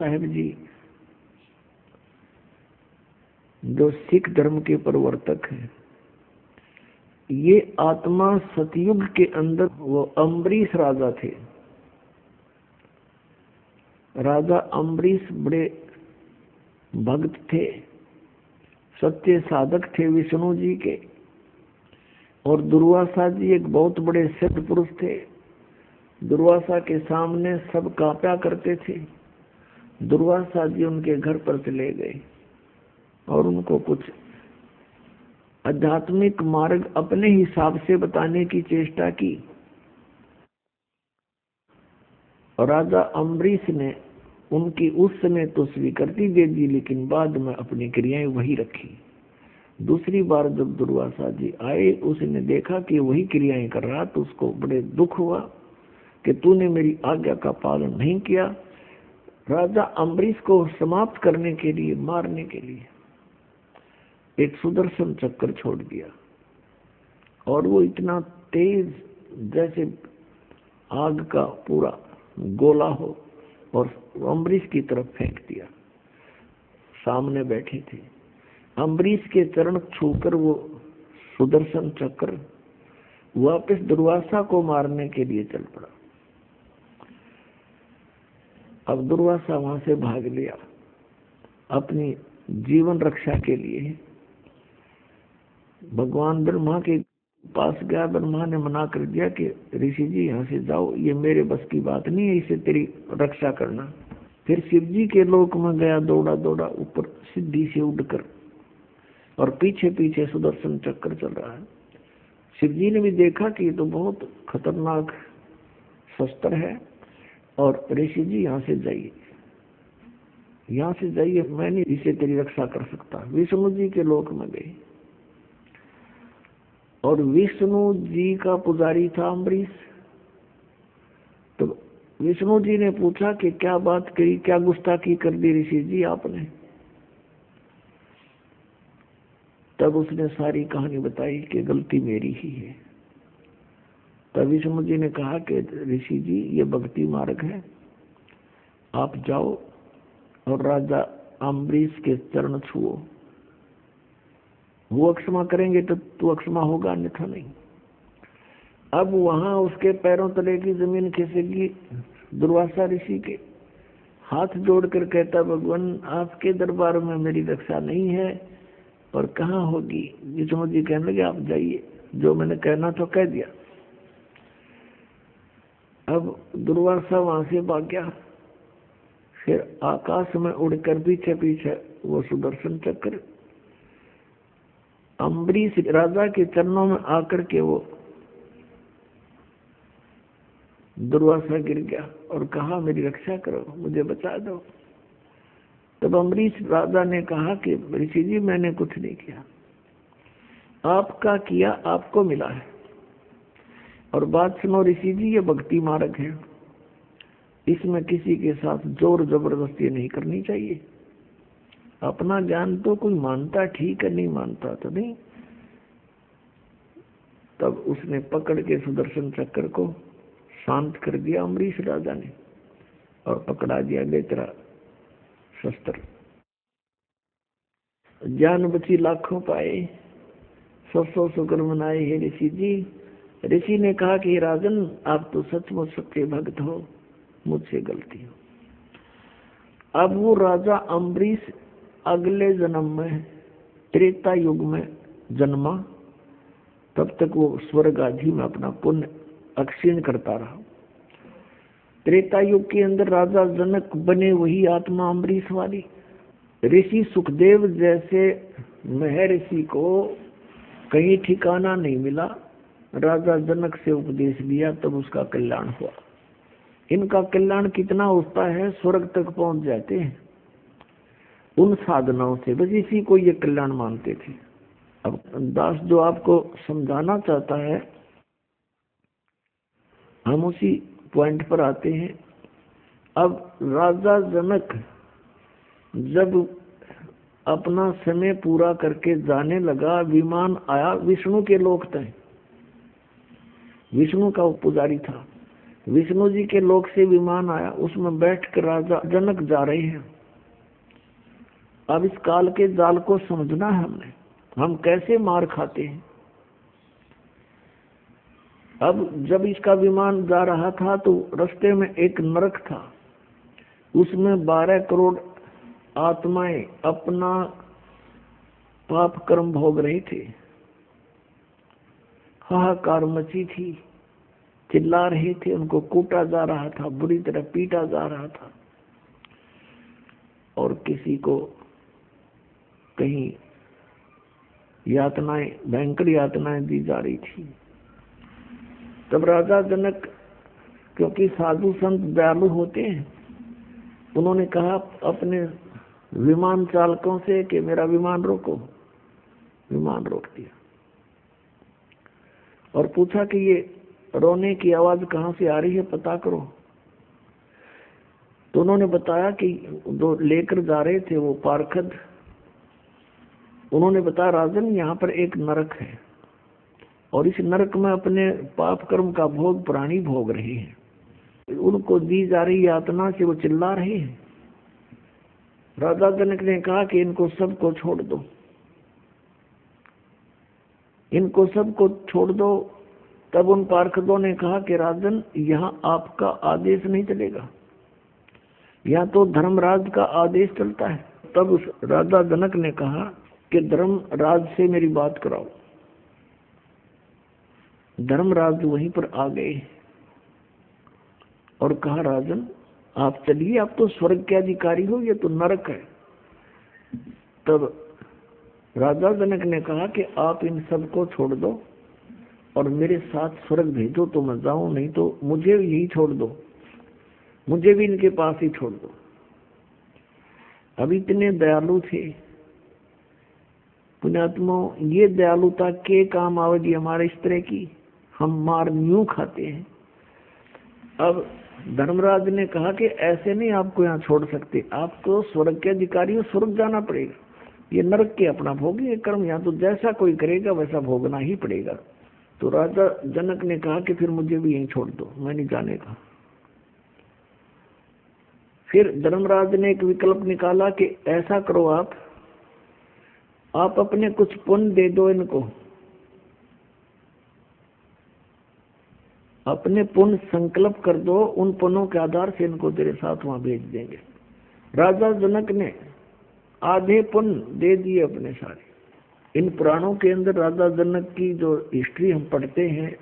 साहेब जी जो सिख धर्म के प्रवर्तक हैं, ये आत्मा सतयुग के अंदर वो अम्बरीश राजा थे। राजा अम्बरीश बड़े भक्त थे, सत्य साधक थे विष्णु जी के। और दुर्वासा जी एक बहुत बड़े सिद्ध पुरुष थे। दुर्वासा के सामने सब कांपा करते थे। दुर्वासा जी उनके घर पर चले गए और उनको कुछ आध्यात्मिक मार्ग अपने हिसाब से बताने की चेष्टा की। और राजा अम्बरीश ने उनकी उस समय तो स्वीकृति दे दी, लेकिन बाद में अपनी क्रियाएं वही रखी। दूसरी बार जब दुर्वासा जी आए, उसने देखा कि वही क्रियाएं कर रहा, तो उसको बड़े दुख हुआ कि तूने मेरी आज्ञा का पालन नहीं किया। राजा अम्बरीश को समाप्त करने के लिए, मारने के लिए एक सुदर्शन चक्र छोड़ दिया। और वो इतना तेज जैसे आग का पूरा गोला हो, और अम्बरीश की तरफ फेंक दिया। सामने बैठे थे अम्बरीश के चरण छूकर वो सुदर्शन चक्र वापस दुर्वासा को मारने के लिए चल पड़ा। अब दुर्वासा वहां से भाग लिया अपनी जीवन रक्षा के लिए। भगवान ब्रह्मा के पास गया। ब्रह्मा ने मना कर दिया कि ऋषि जी यहाँ से जाओ, ये मेरे बस की बात नहीं है, इसे तेरी रक्षा करना। फिर शिव जी के लोक में गया, दौड़ा दौड़ा ऊपर सिद्धि से उड़कर, और पीछे पीछे सुदर्शन चक्र चल रहा है। शिव जी ने भी देखा कि ये तो बहुत खतरनाक शस्त्र है, और ऋषि जी यहाँ से जाइए, यहाँ से जाइए, मैं नहीं इसे तेरी रक्षा कर सकता। विष्णु जी के लोक में गए, और विष्णु जी का पुजारी था अम्बरीश। तो विष्णु जी ने पूछा कि क्या बात करी, क्या गुस्ताखी कर दी ऋषि जी आपने। तब उसने सारी कहानी बताई कि गलती मेरी ही है। तब विष्णु जी ने कहा कि ऋषि जी ये भक्ति मार्ग है, आप जाओ और राजा अम्बरीश के चरण छुओ, वो अक्षमा करेंगे तो तू अक्षमा होगा, अन्यथा नहीं। अब वहां उसके पैरों तले की जमीन खिसकी। दुर्वासा ऋषि के हाथ जोड़कर कहता, भगवान आपके दरबार में मेरी रक्षा नहीं है, और कहाँ होगी। विष्णु जी कहने लगे आप जाइए, जो मैंने कहना था कह दिया। अब दुर्वासा वहां से भाग गया। फिर आकाश में उड़कर पीछे पीछे वो सुदर्शन चक्र अम्बरीश राजा के चरणों में आकर के वो दुर्वासा गिर गया और कहा मेरी रक्षा करो, मुझे बचा दो। तब अम्बरीश राजा ने कहा कि ऋषि जी मैंने कुछ नहीं किया, आपका किया आपको मिला है। और बात सुनो ऋषि जी, ये भक्ति मार्ग है, इसमें किसी के साथ जोर जबरदस्ती नहीं करनी चाहिए। अपना ज्ञान तो कोई मानता ठीक है, नहीं मानता तो नहीं। तब उसने पकड़ के सुदर्शन चक्र को शांत कर दिया अम्बरीश राजा ने, और पकड़ा दिया ले तेरा शस्त्र। ज्ञान बची लाखों पाए, 100 शुक्र मनाए हे ऋषि जी। ऋषि ने कहा कि राजन आप तो सचमुच सच्चे भक्त हो, मुझसे गलती हो। अब वो राजा अम्बरीश अगले जन्म में त्रेता युग में जन्मा। तब तक वो स्वर्ग आदि में अपना पुण्य अक्षीण करता रहा। त्रेता युग के अंदर राजा जनक बने वही आत्मा अम्बरीश वाली। ऋषि सुखदेव जैसे महर्षि को कहीं ठिकाना नहीं मिला, राजा जनक से उपदेश लिया तब उसका कल्याण हुआ। इनका कल्याण कितना होता है, स्वर्ग तक पहुंच जाते हैं उन साधनाओं से, बस इसी को ये कल्याण मानते थे। अब दास जो आपको समझाना चाहता है, हम उसी पॉइंट पर आते हैं। अब राजा जनक जब अपना समय पूरा करके जाने लगा, विमान आया विष्णु के लोक तक। विष्णु का पुजारी था। विष्णु जी के लोक से विमान आया, उसमें बैठकर राजा जनक जा रहे हैं। अब इस काल के जाल को समझना है हमने, हम कैसे मार खाते हैं। अब जब इसका विमान जा रहा था तो रास्ते में एक नरक था, उसमें 12 करोड़ आत्माएं अपना पाप कर्म भोग रहे थे। हाहाकार मची थी, चिल्ला रहे थे, उनको कूटा जा रहा था, बुरी तरह पीटा जा रहा था, और किसी को कहीं यातनाएं, भयंकर यातनाएं दी जा रही थी। तब राजा जनक, क्योंकि साधु संत दयालु होते हैं, उन्होंने कहा अपने विमान चालकों से कि मेरा विमान रोको। विमान रोक दिया और पूछा कि ये रोने की आवाज कहां से आ रही है, पता करो। तो उन्होंने बताया कि जो लेकर जा रहे थे वो पार्षद, उन्होंने बताया राजन यहाँ पर एक नरक है और इस नरक में अपने पाप कर्म का भोग प्राणी भोग रहे हैं, उनको दी जा रही यातना से वो चिल्ला रहे हैं। राजा जनक ने कहा कि इनको सबको छोड़ दो, इनको सबको छोड़ दो। तब उन पार्षदों ने कहा कि राजन यहाँ आपका आदेश नहीं चलेगा, यहाँ तो धर्मराज का आदेश चलता है। तब उस राजा जनक ने कहा कि धर्मराज से मेरी बात कराओ। धर्मराज वहीं पर आ गए और कहा राजन आप चलिए, आप तो स्वर्ग के अधिकारी हो, ये तो नरक है। तब राजा जनक ने कहा कि आप इन सबको छोड़ दो और मेरे साथ स्वर्ग भेजो तो मैं जाऊं, नहीं तो मुझे यही छोड़ दो, मुझे भी इनके पास ही छोड़ दो। अब इतने दयालु थे पुण्यात्मा, ये दयालुता के काम आवेगी हमारे इस तरह की, हम मार यूं खाते हैं। अब धर्मराज ने कहा कि ऐसे नहीं आपको यहाँ छोड़ सकते, आपको स्वर्ग के अधिकारी हो, स्वर्ग जाना पड़ेगा, ये नरक के अपना भोगी कर्म, यहाँ तो जैसा कोई करेगा वैसा भोगना ही पड़ेगा। तो राजा जनक ने कहा कि फिर मुझे भी यहीं छोड़ दो, मैं नहीं जाने का। फिर धर्मराज ने एक विकल्प निकाला कि ऐसा करो, आप अपने कुछ पुण्य दे दो इनको, अपने पुण्य संकल्प कर दो, उन पुण्यों के आधार से इनको तेरे साथ वहां भेज देंगे। राजा जनक ने आधे पुण्य दे दिए अपने सारे। इन पुराणों के अंदर राजा जनक की जो हिस्ट्री हम पढ़ते हैं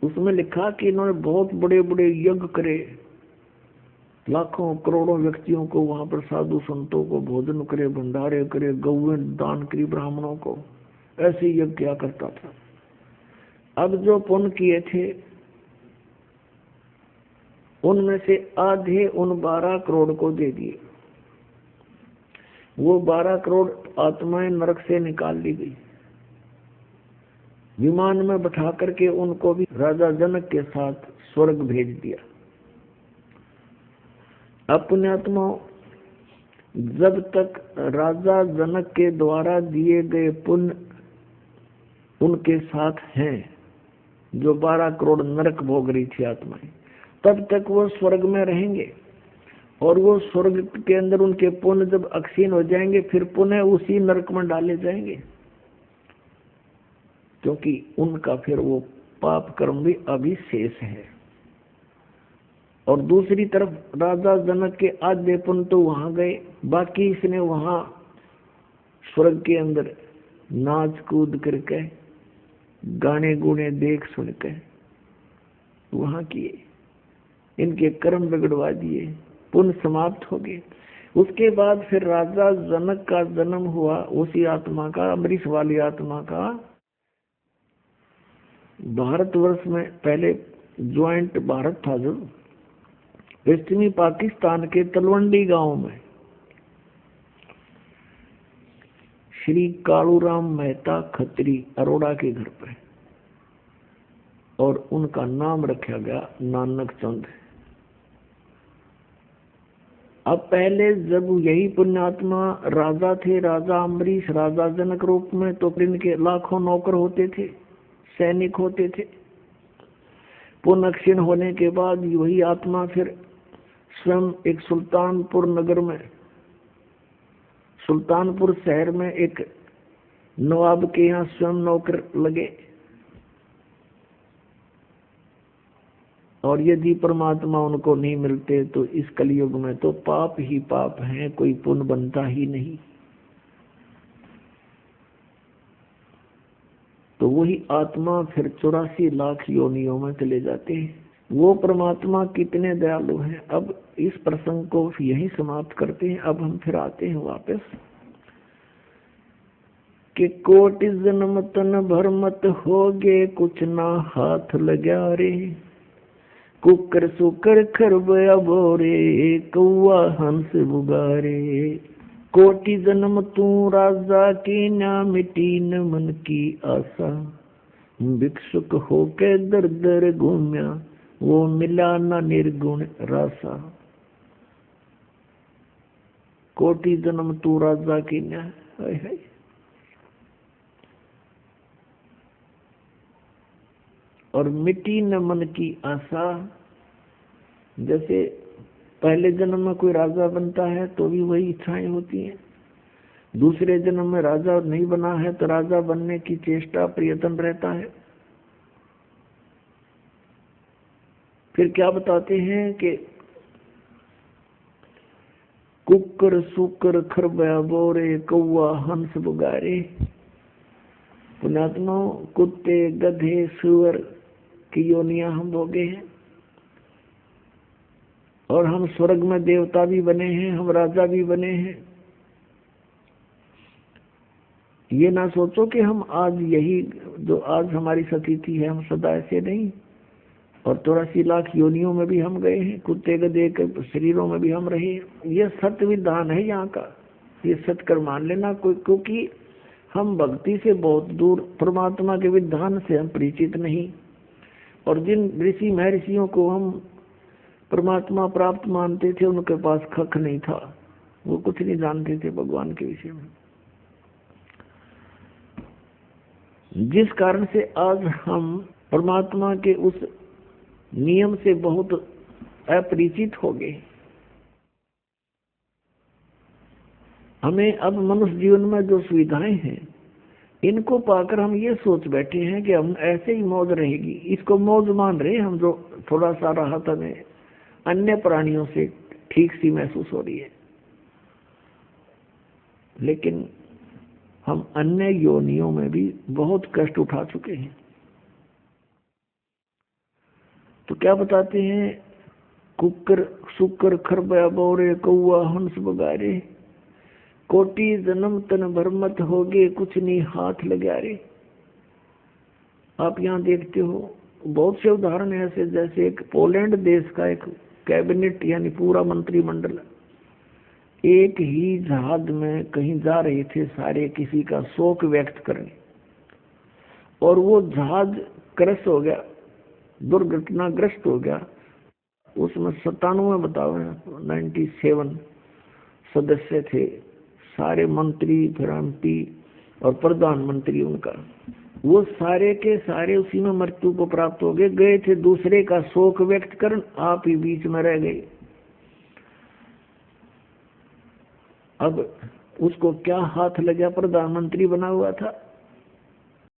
उसमें लिखा कि इन्होंने बहुत बड़े बड़े यज्ञ करे, लाखों करोड़ों व्यक्तियों को वहां पर साधु संतों को भोजन करे, भंडारे करे, गौएं दान करी ब्राह्मणों को, ऐसे यज्ञ किया करता था। अब जो पुण्य किए थे उनमें से आधे उन 12 करोड़ को दे दिए। वो 12 करोड़ आत्माएं नरक से निकाल ली गई, विमान में बैठा करके उनको भी राजा जनक के साथ स्वर्ग भेज दिया। अब पुण्यात्मा, जब तक राजा जनक के द्वारा दिए गए पुण्य उनके साथ हैं, जो 12 करोड़ नरक भोग रही थी आत्माएं, तब तक वो स्वर्ग में रहेंगे। और वो स्वर्ग के अंदर उनके पुण्य जब अक्षीण हो जाएंगे फिर पुनः उसी नरक में डाले जाएंगे, क्योंकि उनका फिर वो पाप कर्म भी अभी शेष है। और दूसरी तरफ राजा जनक के आधे पुण्य तो वहां गए, बाकी इसने वहां स्वर्ग के अंदर नाच कूद करके, गाने गुने देख सुन के वहां किए, इनके कर्म बिगड़वा दिए, पुण्य समाप्त हो गए। उसके बाद फिर राजा जनक का जन्म हुआ, उसी आत्मा का, अमरीश वाली आत्मा का। भारतवर्ष में पहले ज्वाइंट भारत था, जो पश्चिमी पाकिस्तान के तलवंडी गांव में श्री कालूराम मेहता खत्री अरोड़ा के घर पर, और उनका नाम रखा गया नानक चंद। अब पहले जब यही पुण्यात्मा राजा थे, राजा अम्बरीश राजा जनक रूप में, तो इनके लाखों नौकर होते थे, सैनिक होते थे। पुण्य क्षीण होने के बाद वही आत्मा फिर स्वयं एक सुल्तानपुर नगर में, सुल्तानपुर शहर में एक नवाब के यहाँ स्वयं नौकर लगे। और यदि परमात्मा उनको नहीं मिलते तो इस कलयुग में तो पाप ही पाप हैं, कोई पुण्य बनता ही नहीं। तो वही आत्मा फिर 84 लाख योनियों में चले जाते हैं। वो परमात्मा कितने दयालु हैं। अब इस प्रसंग को यही समाप्त करते हैं। अब हम फिर आते हैं वापस कि कोटि जन्म तन भर मत होगे, कुछ ना हाथ लगा रे। कुकर सुकर खरबया बोरे, कौआ हंस बुगारे। कोटि जन्म तू राजा की, ना मिटी न मन की आशा। भिक्षुक होके दर दर घूम्या, वो मिला ना निर्गुण रासा। कोटि जन्म तू राजा की ना, हाय हाय। और मिटी न मन की आशा। जैसे पहले जन्म में कोई राजा बनता है तो भी वही इच्छाएं होती हैं। दूसरे जन्म में राजा नहीं बना है तो राजा बनने की चेष्टा प्रयत्न रहता है। फिर क्या बताते हैं कि कुकर सुकर खरबया बोरे, कौआ हंस बुगारे। पुण्यात्मा, कुत्ते गधे सुअर की योनियां हम भोगे हैं। और हम स्वर्ग में देवता भी बने हैं, हम राजा भी बने हैं। ये ना सोचो कि हम आज यही जो आज हमारी स्थिति है हम सदा ऐसे नहीं। और 84 लाख योनियों में भी हम गए हैं, कुत्ते गधे के शरीरों में भी हम रहे। ये सत्य विधान है यहाँ का, ये सत्य कर मान लेना। क्योंकि हम भक्ति से बहुत दूर, परमात्मा के विधान से हम परिचित नहीं। और जिन ऋषि महर्षियों को हम परमात्मा प्राप्त मानते थे उनके पास खख नहीं था, वो कुछ नहीं जानते थे भगवान के विषय में। जिस कारण से आज हम परमात्मा के उस नियम से बहुत अपरिचित हो गए। हमें अब मनुष्य जीवन में जो सुविधाएं हैं इनको पाकर हम ये सोच बैठे हैं कि हम ऐसे ही मौज रहेगी, इसको मौज मान रहे हम। जो थोड़ा सा राहत हमें अन्य प्राणियों से ठीक सी महसूस हो रही है, लेकिन हम अन्य योनियों में भी बहुत कष्ट उठा चुके हैं। तो क्या बताते हैं, कुकर सुकर खरबया बोरे, कौआ हंस बगारे। कोटि जन्म तन भर मत होगे, कुछ नहीं हाथ लगा रे। आप यहाँ देखते हो बहुत से उदाहरण ऐसे, जैसे एक पोलैंड देश का एक कैबिनेट यानी पूरा मंत्रिमंडल एक ही जहाज में कहीं जा रहे थे, सारे किसी का शोक व्यक्त करने। और वो जहाज क्रश हो गया, दुर्घटनाग्रस्त हो गया। उसमें 97 बताओ 97 सदस्य थे, सारे मंत्री, फिर एमपी और प्रधानमंत्री उनका। वो सारे के सारे उसी में मृत्यु को प्राप्त हो गए थे दूसरे का शोक व्यक्त करने, आप ही बीच में रह गए। अब उसको क्या हाथ लगा, प्रधानमंत्री बना हुआ था,